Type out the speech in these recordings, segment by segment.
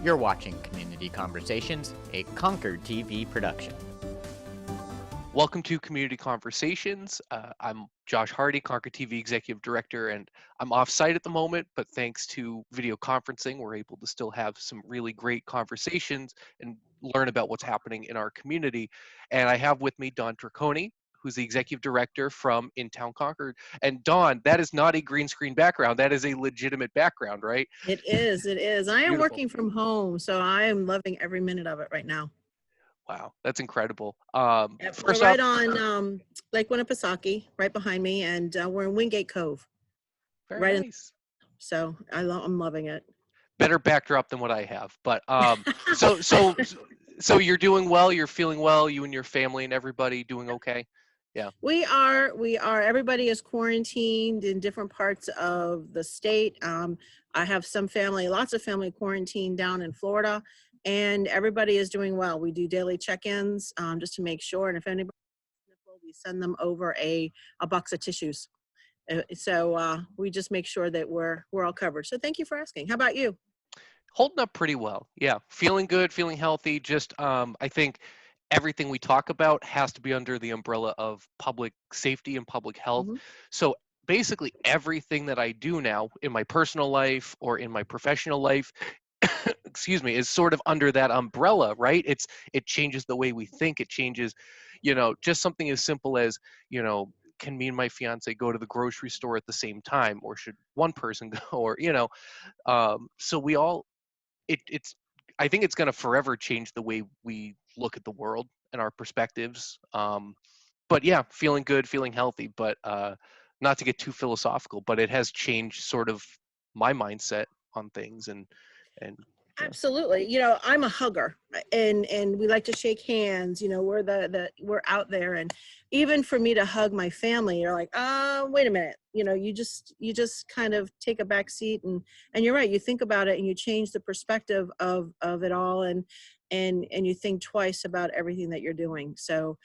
You're watching Community Conversations, a Concord TV production. Welcome to Community Conversations. I'm Josh Hardy, Concord TV Executive Director, and I'm off-site at the moment, but thanks to video conferencing, we're able to still have some really great conversations and learn about what's happening in our community. And I have with me Don Triconi, who's the Executive Director from Intown Concord. And Don, that is not a green screen background. That is a legitimate background, right? It is, it is. I am Beautiful. working from home, so I am loving every minute of it right now. Wow, that's incredible. Yep, we're First off, right on Lake Winnipesaukee, right behind me, and we're in Wingate Cove. very Right nice. So I'm loving it. Better backdrop than what I have. But so you're doing well, you're feeling well, you and your family and everybody doing okay? Yeah. We are. Everybody is quarantined in different parts of the state. I have some family, lots of family quarantined down in Florida, and everybody is doing well. We do daily check-ins just to make sure, and if anybody sniffles, we send them over a box of tissues. So we just make sure that we're all covered. So thank you for asking. How about you? Holding up pretty well. Yeah. Feeling good, feeling healthy. Just I think everything we talk about has to be under the umbrella of public safety and public health. Mm-hmm. So basically everything that I do now in my personal life or in my professional life excuse me, is sort of under that umbrella, right? It changes the way we think. It changes, just something as simple as, can me and my fiance go to the grocery store at the same time, or should one person go, or so we all, it's, I think it's going to forever change the way we look at the world and our perspectives. But yeah, feeling good, feeling healthy, but not to get too philosophical, but it has changed sort of my mindset on things and yeah. Absolutely. I'm a hugger, and we like to shake hands. We're out there, and even for me to hug my family, you're like, wait a minute. You just kind of take a back seat, and you're right. You think about it and you change the perspective of it all, and you think twice about everything that you're doing. So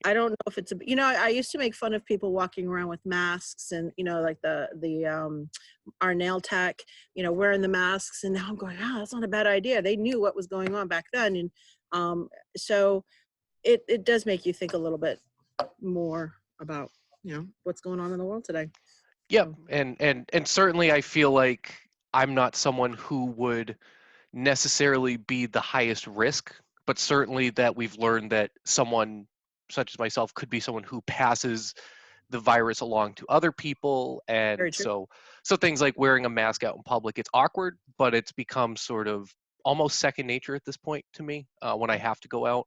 I don't know if it's I used to make fun of people walking around with masks and, like our nail tech, wearing the masks. And now I'm going, that's not a bad idea. They knew what was going on back then. And so it does make you think a little bit more about, what's going on in the world today. Yep. And certainly I feel like I'm not someone who would necessarily be the highest risk, but certainly that we've learned that someone such as myself could be someone who passes the virus along to other people. And Very true. so things like wearing a mask out in public, it's awkward, but it's become sort of almost second nature at this point to me when I have to go out.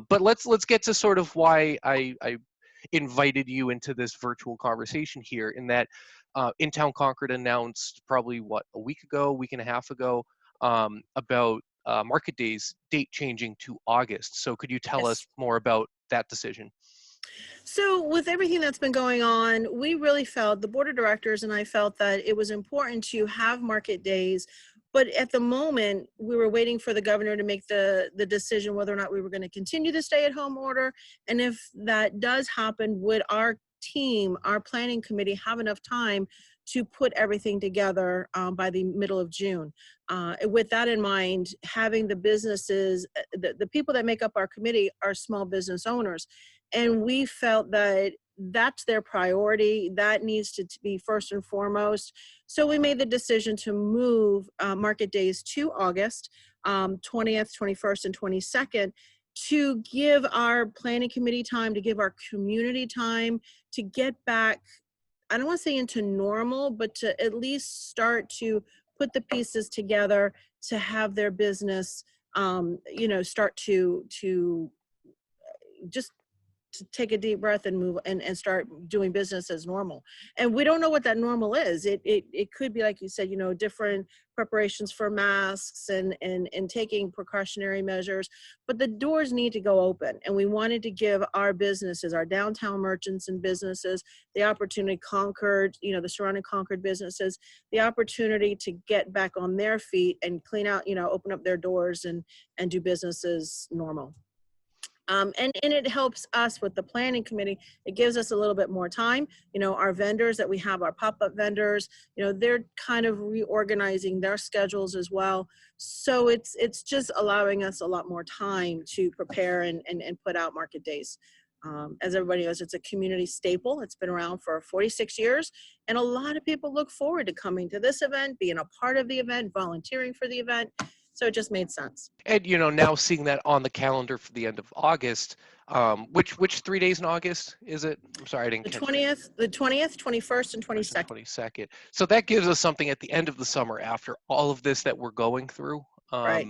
But let's get to sort of why I invited you into this virtual conversation here, in that Intown Concord announced probably a week and a half ago, about Market Day's date changing to August. So could you tell us Yes. more about that decision? So with everything that's been going on, we really felt, the board of directors and I felt, that it was important to have market days. But at the moment, we were waiting for the governor to make the decision whether or not we were going to continue the stay-at-home order. And if that does happen, would our team, our planning committee, have enough time to put everything together by the middle of June? With that in mind, having the businesses, the people that make up our committee are small business owners. And we felt that that's their priority. That needs to be first and foremost. So we made the decision to move market days to August 20th, 21st, and 22nd, to give our planning committee time, to give our community time to get back, I don't want to say into normal, but to at least start to put the pieces together to have their business, start to just to take a deep breath and move and start doing business as normal. And we don't know what that normal is. It could be, like you said, different preparations for masks and taking precautionary measures, but the doors need to go open. And we wanted to give our businesses, our downtown merchants and businesses, the opportunity, Concord, the surrounding Concord businesses, the opportunity to get back on their feet and clean out, open up their doors and do business as normal. And it helps us with the planning committee. It gives us a little bit more time. Our vendors that we have, our pop-up vendors, they're kind of reorganizing their schedules as well. So it's just allowing us a lot more time to prepare and put out market days. As everybody knows, it's a community staple. It's been around for 46 years, and a lot of people look forward to coming to this event, being a part of the event, volunteering for the event. So it just made sense. And now seeing that on the calendar for the end of August, which 3 days in August is it? I'm sorry, I didn't The catch 20th, the 20th, 21st, and 22nd. 22nd. So that gives us something at the end of the summer after all of this that we're going through. Right.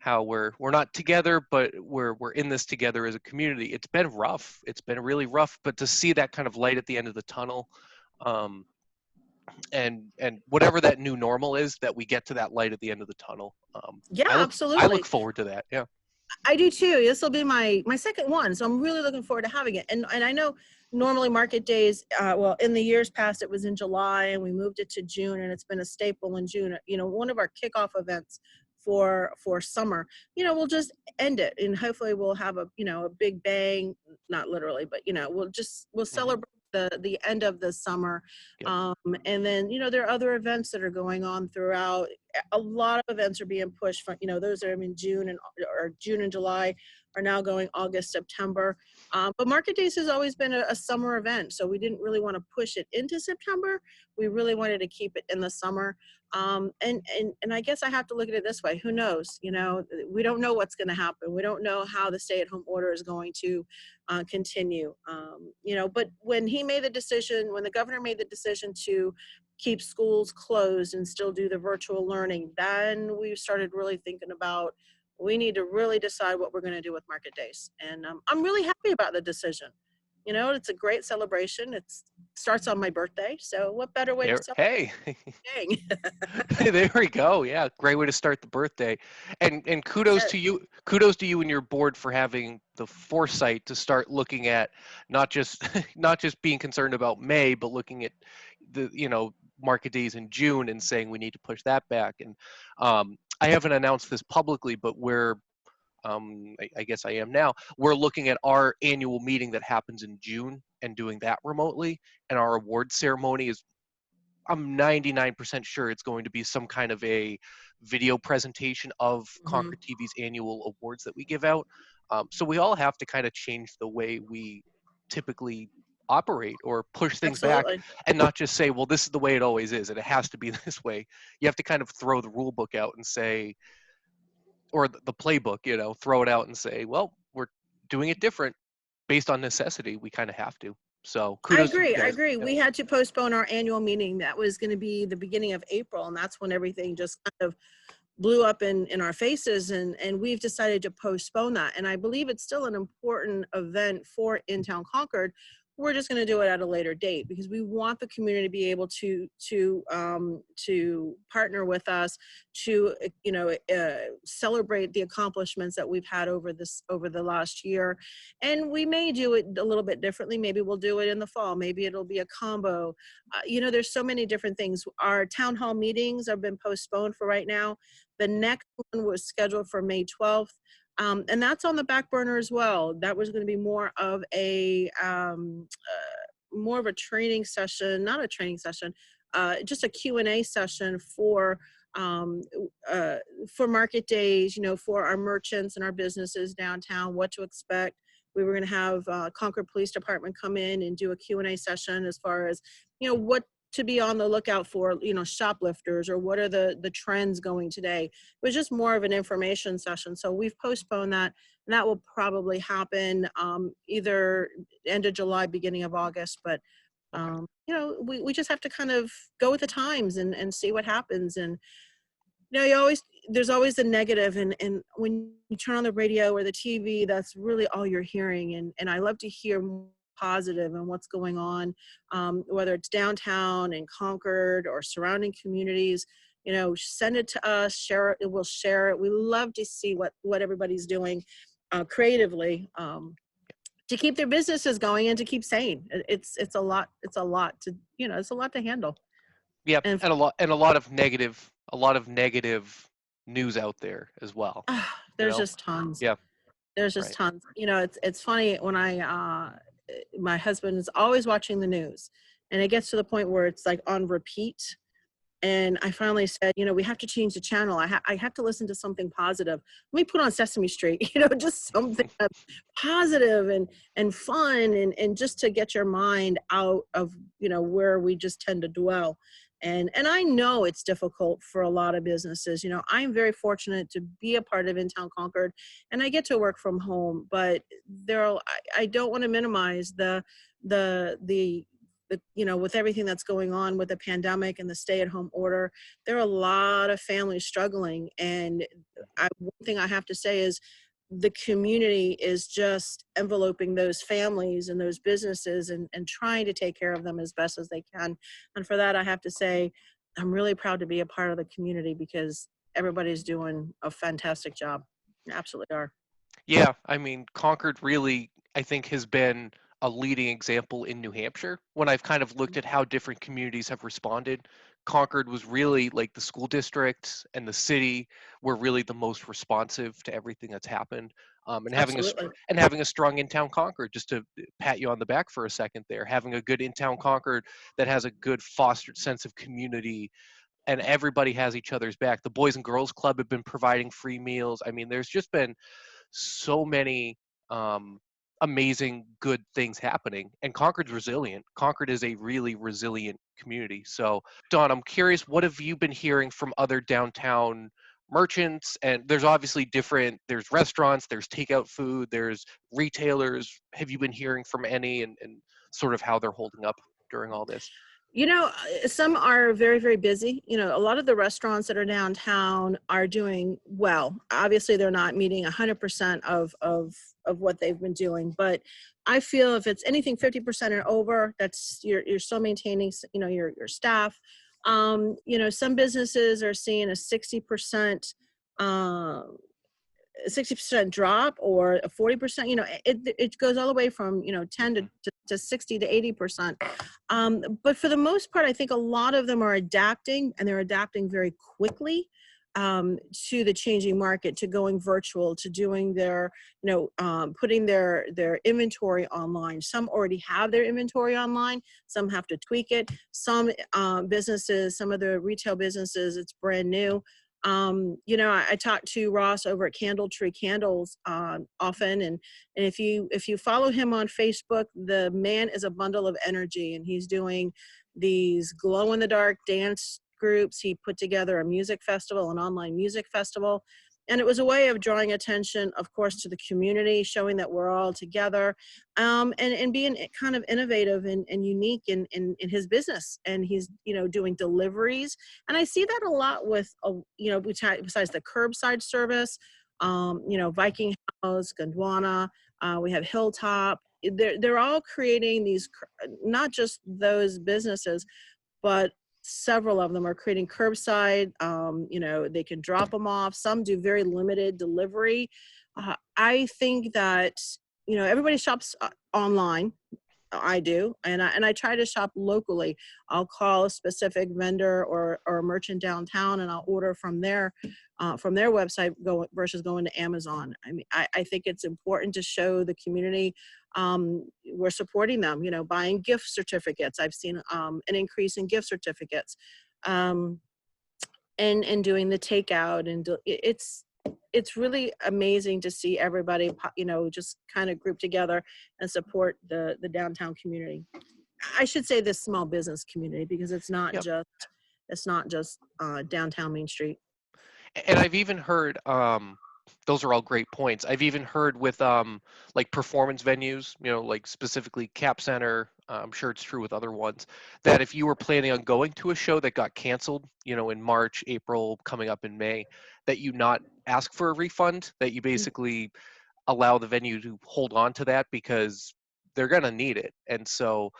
How we're not together, but we're in this together as a community. It's been rough. It's been really rough, but to see that kind of light at the end of the tunnel, and whatever that new normal is, that we get to that light at the end of the tunnel. Yeah, I absolutely. look forward to that. Yeah. I do too. This will be my second one, so I'm really looking forward to having it. And I know normally market days, well, in the years past it was in July, and we moved it to June, and it's been a staple in June. One of our kickoff events for summer. We'll just end it, and hopefully we'll have a big bang, not literally, but we'll celebrate the end of the summer. Yep. And then there are other events that are going on throughout. A lot of events are being pushed from those that are in June and July are now going August, September. But Market Days has always been a summer event, so we didn't really want to push it into September. We really wanted to keep it in the summer. And I guess I have to look at it this way. Who knows? We don't know what's going to happen. We don't know how the stay-at-home order is going to continue. But when the governor made the decision to keep schools closed and still do the virtual learning, then we started really thinking about, we need to really decide what we're going to do with Market Days. And I'm really happy about the decision. It's a great celebration. It starts on my birthday, so what better way to celebrate? Hey, there we go. Yeah, great way to start the birthday. And kudos to you. Kudos to you and your board for having the foresight to start looking at not just being concerned about May, but looking at the market days in June and saying we need to push that back. And I haven't announced this publicly, but I guess I am now. We're looking at our annual meeting that happens in June and doing that remotely. And our award ceremony is, I'm 99% sure it's going to be some kind of a video presentation of Concord TV's annual awards that we give out. So we all have to kind of change the way we typically operate or push things back, and not just say, well, this is the way it always is and it has to be this way. You have to kind of throw the rule book out and say, or the playbook, throw it out and say, well, we're doing it different based on necessity. We kind of have to. So kudos. I agree. Yeah. We had to postpone our annual meeting. That was going to be the beginning of April, and that's when everything just kind of blew up in our faces, and we've decided to postpone that. And I believe it's still an important event for Intown Concord. We're just going to do it at a later date because we want the community to be able to partner with us to celebrate the accomplishments that we've had over the last year. And we may do it a little bit differently. Maybe we'll do it in the fall. Maybe it'll be a combo. There's so many different things. Our town hall meetings have been postponed for right now. The next one was scheduled for May 12th. And that's on the back burner as well. That was going to be more of a training session, not a training session, just a Q&A session for market days, for our merchants and our businesses downtown, what to expect. We were going to have Concord Police Department come in and do a Q&A session as far as, what to be on the lookout for, shoplifters, or what are the trends going today. It was just more of an information session. So we've postponed that, and that will probably happen either end of July, beginning of August. But, we just have to kind of go with the times and see what happens. And, there's always the negative, and when you turn on the radio or the TV, that's really all you're hearing. And I love to hear positive and what's going on, whether it's downtown and Concord or surrounding communities. Send it to us, share it. We'll share it. We love to see what everybody's doing creatively to keep their businesses going and to keep sane. It's a lot to handle. Yeah, and a lot of negative news out there as well. There's just tons. Yeah. There's just Right. tons. You know, it's funny when my husband is always watching the news, and it gets to the point where it's like on repeat. And I finally said, you know, we have to change the channel. I have to listen to something positive. Let me put on Sesame Street, you know, just something that's positive and fun and just to get your mind out of, you know, where we just tend to dwell. And I know it's difficult for a lot of businesses. You know, I'm very fortunate to be a part of Intown Concord, and I get to work from home. But I don't want to minimize the you know, with everything that's going on with the pandemic and the stay-at-home order, there are a lot of families struggling. And one thing I have to say is the community is just enveloping those families and those businesses and trying to take care of them as best as they can. And for that, I have to say, I'm really proud to be a part of the community because everybody's doing a fantastic job. They absolutely are. Yeah, I mean, Concord really, I think, has been a leading example in New Hampshire. When I've kind of looked at how different communities have responded, Concord was really like the school district and the city were really the most responsive to everything that's happened. And Absolutely. having a strong in town Concord, just to pat you on the back for a second there, having a good in town Concord that has a good fostered sense of community and everybody has each other's back. The Boys and Girls Club have been providing free meals. I mean, there's just been so many amazing good things happening, and Concord's resilient. Concord is a really resilient community. So Don, I'm curious, what have you been hearing from other downtown merchants? And there's obviously there's restaurants, there's takeout food, there's retailers. Have you been hearing from any, and sort of how they're holding up during all this? You know, some are very, very busy. You know, a lot of the restaurants that are downtown are doing well. Obviously, they're not meeting 100% of what they've been doing, but I feel if it's anything 50% and over, that's you're still maintaining, you know, your staff. You know, some businesses are seeing a 60% 60% drop or a 40%, you know, it goes all the way from, you know, 10 to 60 to 80%. But for the most part, I think a lot of them are adapting, and they're adapting very quickly to the changing market, to going virtual, to doing their, you know, putting their inventory online. Some already have their inventory online. Some have to tweak it. Some businesses, some of the retail businesses, it's brand new. You know, I talk to Ross over at Candle Tree Candles often, and if you follow him on Facebook, the man is a bundle of energy, and he's doing these glow in the dark dance groups. He put together a music festival, an online music festival, and it was a way of drawing attention, of course, to the community, showing that we're all together, and being kind of innovative and unique in his business. And he's, you know, doing deliveries. And I see that a lot with, you know, besides the curbside service, you know, Viking House, Gondwana, we have Hilltop. They're all creating these, not just those businesses, but several of them are creating curbside. You know, they can drop them off. Some do very limited delivery. I think that, you know, everybody shops online. I do, and I try to shop locally. I'll call a specific vendor or a merchant downtown, and I'll order from their website versus going to Amazon. I mean, I think it's important to show the community we're supporting them. You know, buying gift certificates. I've seen an increase in gift certificates, and doing the takeout, and it's really amazing to see everybody, you know, just kind of group together and support the downtown community. I should say this small business community, because it's not Yep. just downtown Main Street. And I've even heard, those are all great points. I've even heard with like performance venues, you know, like specifically Cap Center, I'm sure it's true with other ones, that if you were planning on going to a show that got canceled, you know, in March, April, coming up in May, that you not ask for a refund, that you basically allow the venue to hold on to that because they're going to need it. And so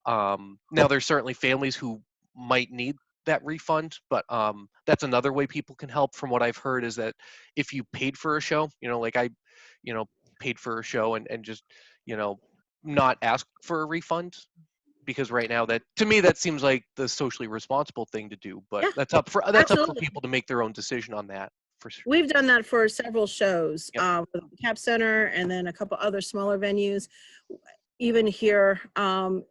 now there's certainly families who might need that refund, but that's another way people can help. From what I've heard is that if you paid for a show, you know, like I, you know, paid for a show and just, you know, not ask for a refund, because right now that, to me, that seems like the socially responsible thing to do, but Yeah, that's up for absolutely. people to make their own decision on that. for sure. We've done that for several shows, Yep. With the Cap Center and then a couple other smaller venues. Even here, Mhm.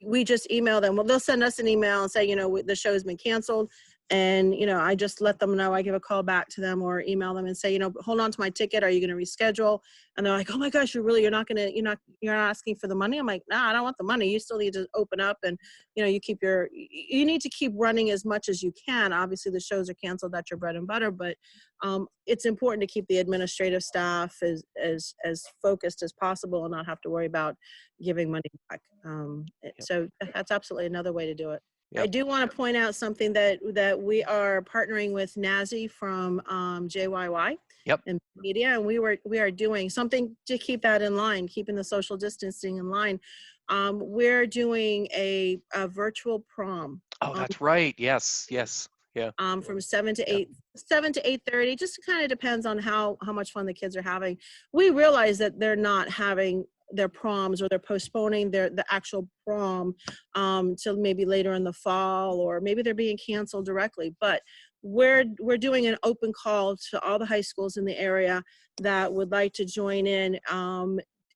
we just email them. Well, they'll send us an email and say, the show's been canceled. And, I just let them know. I give a call back to them or email them and say, hold on to my ticket. Are you going to reschedule? And they're like, oh my gosh, you're not you're not asking for the money. I'm like, no, I don't want the money. You still need to open up and, you need to keep running as much as you can. Obviously the shows are canceled. That's your bread and butter, but it's important to keep the administrative staff as focused as possible and not have to worry about giving money back. Yep. So that's absolutely another way to do it. I Yep. do want to point out something that we are partnering with Nazzy from JYY Yep. and media, and we are doing something to keep that in line, keeping the social distancing in line. We're doing a virtual prom. Oh, that's right. Yes. Yes. Yeah. From 7 to Yeah. 8, 7 to 8:30. Just kind of depends on how much fun the kids are having. We realize that they're not having their proms, or they're postponing the actual prom till maybe later in the fall, or maybe they're being canceled directly. But we're doing an open call to all the high schools in the area that would like to join in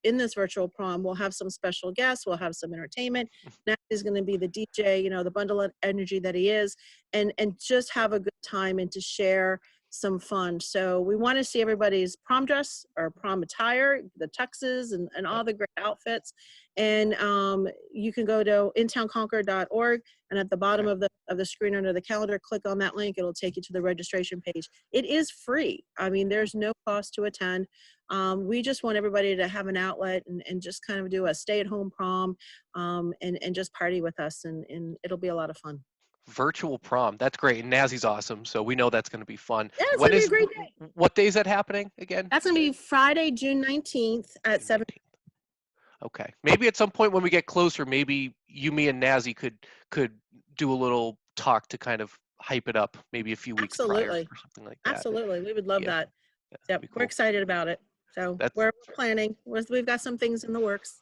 this virtual prom. We'll have some special guests. We'll have some entertainment. Next is going to be the DJ, the bundle of energy that he is, and just have a good time and to share some fun. So we want to see everybody's prom dress or prom attire, the tuxes and all the great outfits. And you can go to intownconcord.org, and at the bottom of the screen under the calendar, click on that link. It'll take you to the registration page. It is free. I mean, there's no cost to attend. We just want everybody to have an outlet and just kind of do a stay-at-home prom and just party with us, and it'll be a lot of fun. Virtual prom. That's great. And Nazzy's awesome. So we know that's going to be fun. Yeah, it's going to be a great day. What day is that happening again? That's going to be Friday, June 19th at 7. Okay. Maybe at some point when we get closer, maybe you, me, and Nazzy could do a little talk to kind of hype it up, maybe a few weeks prior or something like that. Absolutely. We would love that. Yep. Cool. We're excited about it. So we're planning. We've got some things in the works.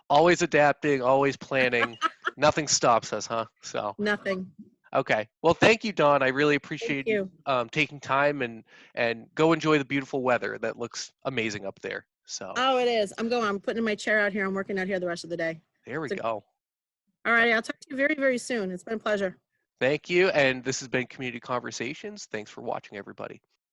Always adapting, always planning. Nothing stops us, huh? So nothing. Okay. Well, thank you, Dawn. I really appreciate you taking time and go enjoy the beautiful weather. That looks amazing up there. So. Oh, it is. I'm putting in my chair out here. I'm working out here the rest of the day. There we go. All right. I'll talk to you very, very soon. It's been a pleasure. Thank you. And this has been Community Conversations. Thanks for watching, everybody.